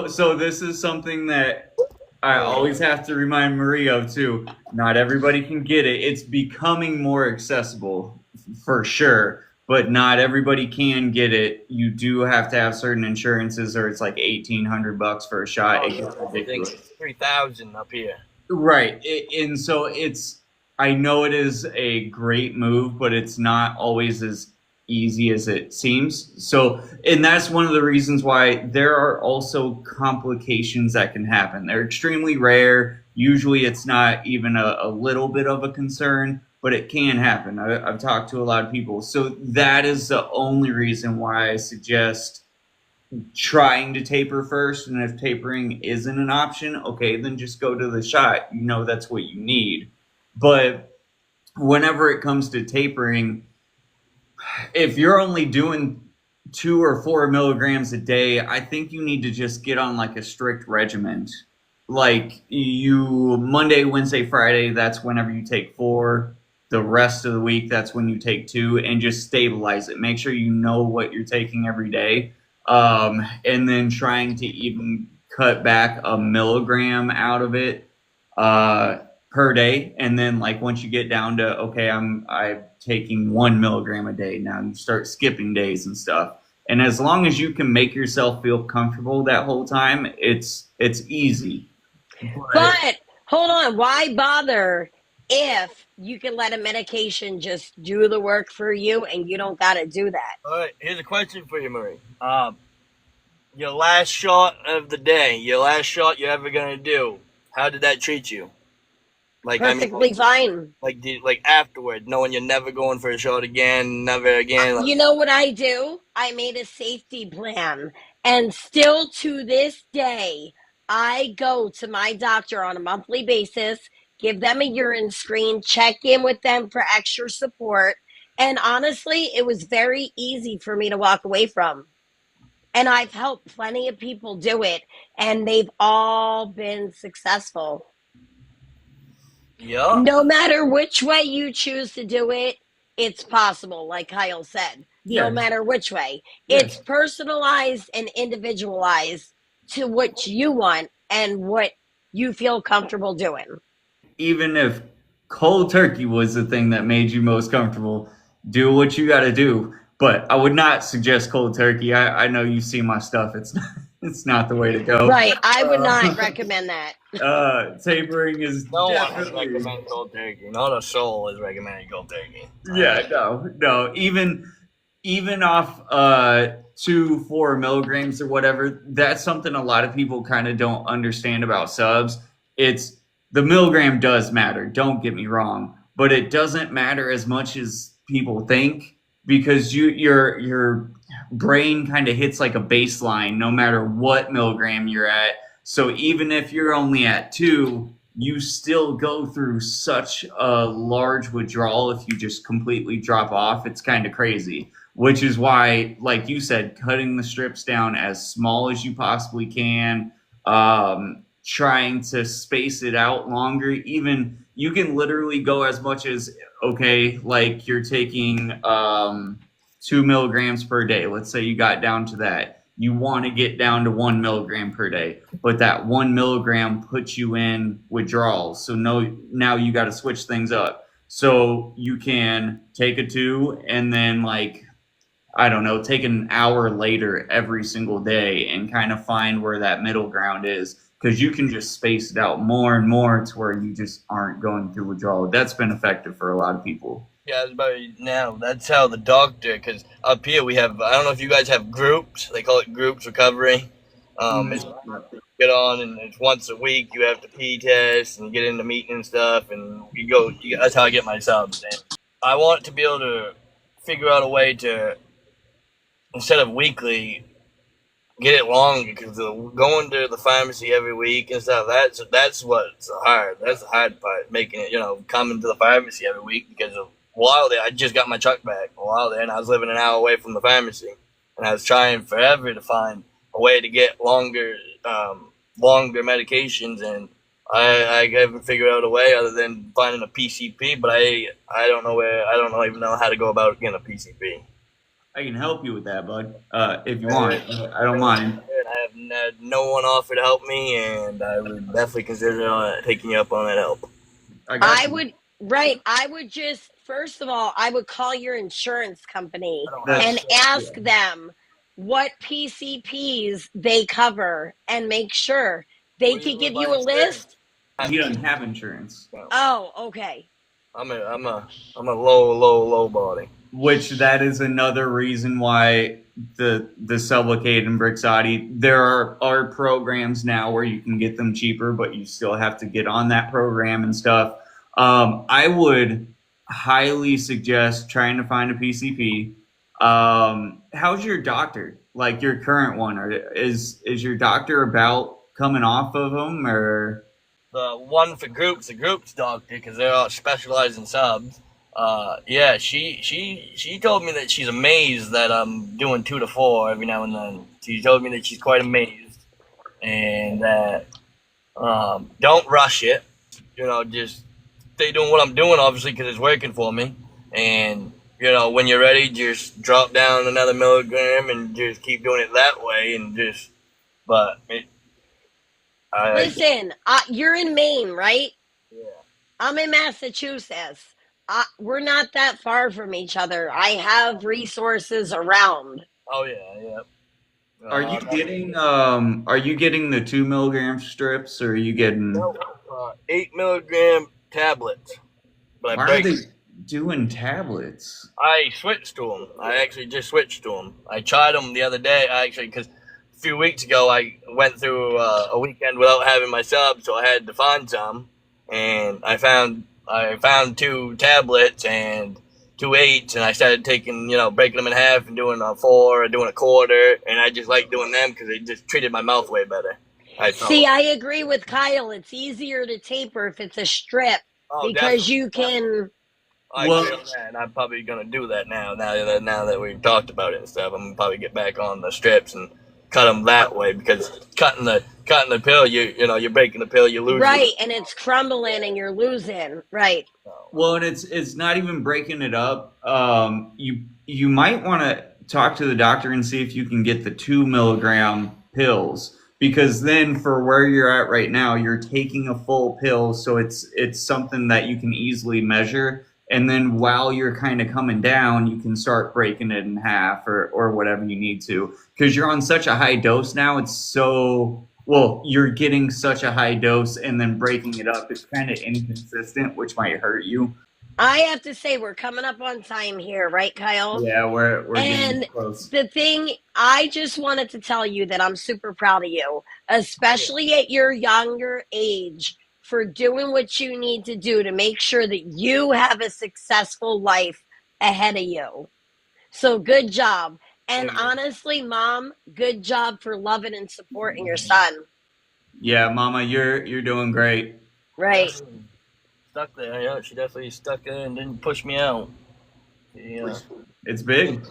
so this is something that I always have to remind Marie of too. Not everybody can get it. It's becoming more accessible for sure, but not everybody can get it. You do have to have certain insurances, or it's like $1,800 for a shot. It gets I think ridiculous. 3,000 up here. Right. And so I know it is a great move, but it's not always as easy as it seems. So, and that's one of the reasons why there are also complications that can happen. They're extremely rare. Usually it's not even a little bit of a concern, but it can happen. I've talked to a lot of people. So that is the only reason why I suggest trying to taper first, and if tapering isn't an option, okay, then just go to the shot. That's what you need. But whenever it comes to tapering, if you're only doing 2 or 4 milligrams a day, I think you need to just get on like a strict regimen. Like you Monday, Wednesday, Friday, that's whenever you take 4. The rest of the week, that's when you take 2, and just stabilize it. Make sure you know what you're taking every day. And then trying to even cut back a milligram out of it per day. And then like once you get down to okay, I'm taking 1 milligram a day now, you start skipping days and stuff. And as long as you can make yourself feel comfortable that whole time, it's easy. But hold on, why bother if you can let a medication just do the work for you and you don't got to do that? All right, here's a question for you, Marie. Your last shot of the day, your last shot you're ever gonna do. How did that treat you? Like I mean, Perfectly fine. like afterward, knowing you're never going for a shot again, never again. You know what I do? I made a safety plan. And still to this day, I go to my doctor on a monthly basis, give them a urine screen, check in with them for extra support. And honestly, it was very easy for me to walk away from. And I've helped plenty of people do it, and they've all been successful. Yeah. No matter which way you choose to do it, it's possible, like Kyle said, no Yeah. matter which way. Yeah. It's personalized and individualized to what you want and what you feel comfortable doing. Even if cold turkey was the thing that made you most comfortable, do what you got to do. But I would not suggest cold turkey. I know you see my stuff. It's not, it's not the way to go. Right. I would not recommend that. Tapering is No one has definitely. recommended cold turkey. Not a soul has recommended cold turkey. Yeah, no. Even off 2-4 milligrams or whatever, that's something a lot of people kind of don't understand about subs. It's the milligram does matter, don't get me wrong, but it doesn't matter as much as people think, because your brain kind of hits like a baseline no matter what milligram you're at. So even if you're only at 2, you still go through such a large withdrawal if you just completely drop off. It's kind of crazy, which is why, like you said, cutting the strips down as small as you possibly can, trying to space it out longer. Even you can literally go as much as, okay, like you're taking 2 milligrams per day. Let's say you got down to that. You want to get down to 1 milligram per day, but that 1 milligram puts you in withdrawals. So now you got to switch things up. So you can take a 2 and then, like, I don't know, take an hour later every single day and kind of find where that middle ground is, because you can just space it out more and more to where you just aren't going through withdrawal. That's been effective for a lot of people. Yeah, now that's how the doctor. Because up here we have. I don't know if you guys have groups. They call it groups recovery. It's get on, and it's once a week. You have to pee test and get into meeting and stuff, and you go. That's how I get my subs. And I want to be able to figure out a way to, instead of weekly, get it longer, because going to the pharmacy every week and stuff, that's what's hard. That's the hard part, making it, coming to the pharmacy every week, because a while there, I just got my truck back a while there, and I was living an hour away from the pharmacy, and I was trying forever to find a way to get longer medications, and I haven't figured out a way other than finding a PCP, but I don't even know how to go about getting a PCP. I can help you with that, bud, if you want. I don't mind. I have had no one offer to help me, and I would definitely consider taking you up on that help. I would just, first of all, I would call your insurance company and ask them what PCPs they cover and make sure they could give you a list. He doesn't have insurance. Oh, okay. I'm a low body. Which that is another reason why the Sublocade and Brixadi, there are programs now where you can get them cheaper, but you still have to get on that program and stuff. I would highly suggest trying to find a PCP. How's your doctor? Like your current one, or is your doctor about coming off of them, or? The one for groups, the groups doctor, because they're all specialized in subs. Yeah, she told me that she's amazed that I'm doing 2 to 4 every now and then. She told me that she's quite amazed, and that don't rush it. Just stay doing what I'm doing, obviously, because it's working for me. And when you're ready, just drop down another milligram and just keep doing it that way. And just, listen, you're in Maine, right? Yeah. I'm in Massachusetts. We're not that far from each other. I have resources around. Oh yeah. Are you getting the 2 milligram strips, or are you getting 8 milligram tablets? But why are they doing tablets? I switched to them. I actually just switched to them. I tried them the other day, because a few weeks ago I went through a weekend without having my sub, so I had to find some, and I found 2 tablets and 2 8s, and I started taking, breaking them in half and doing a 4 or doing a quarter, and I just like doing them because it just treated my mouth way better. See, I agree with Kyle. It's easier to taper if it's a strip, because definitely. You can. I agree on that, and I'm probably gonna do that now. Now that we've talked about it and stuff, I'm gonna probably get back on the strips and cut them that way, because cutting the pill, you're breaking the pill, you're losing. Right, and it's crumbling and you're losing. Right. Well, and it's not even breaking it up. You might want to talk to the doctor and see if you can get the 2 milligram pills, because then for where you're at right now, you're taking a full pill, so it's something that you can easily measure. And then while you're kind of coming down, you can start breaking it in half or whatever you need to, because you're on such a high dose now. It's so, well, you're getting such a high dose and then breaking it up. It's kind of inconsistent, which might hurt you. I have to say, we're coming up on time here, right, Kyle? Yeah, we're And getting close. the thing, I just wanted to tell you that I'm super proud of you, especially at your younger age, for doing what you need to do to make sure that you have a successful life ahead of you. So good job. And honestly, Mom, good job for loving and supporting your son. Yeah, Mama, you're doing great. Right. Stuck there, yeah. She definitely stuck there and didn't push me out. Yeah. It's big.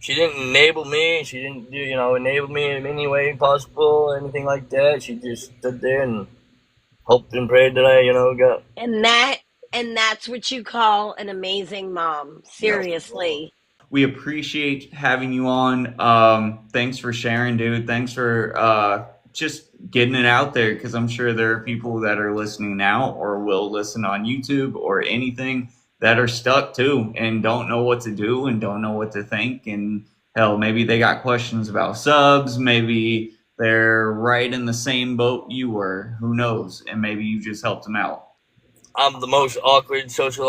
She didn't enable me. She didn't enable me in any way possible or anything like that. She just stood there and hoped and prayed that I, got. And that's what you call an amazing mom. Seriously. We appreciate having you on. Thanks for sharing, dude. Thanks for just getting it out there, because I'm sure there are people that are listening now or will listen on YouTube or anything that are stuck too and don't know what to do and don't know what to think. And hell, maybe they got questions about subs. Maybe they're right in the same boat you were. Who knows? And maybe you just helped them out. I'm the most awkward social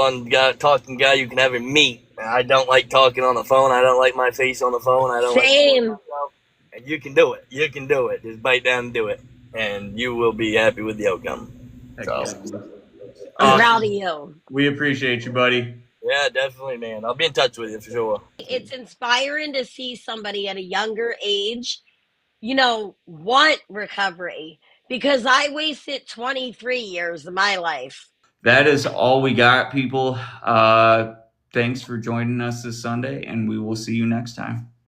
talking guy you can ever meet. I don't like talking on the phone. I don't like my face on the phone. I don't. Same. And you can do it. You can do it. Just bite down and do it, and you will be happy with the outcome. So, I'm proud of you. We appreciate you, buddy. Yeah, definitely, man. I'll be in touch with you for sure. It's inspiring to see somebody at a younger age, want recovery, because I wasted 23 years of my life. That is all we got, people. Thanks for joining us this Sunday, and we will see you next time.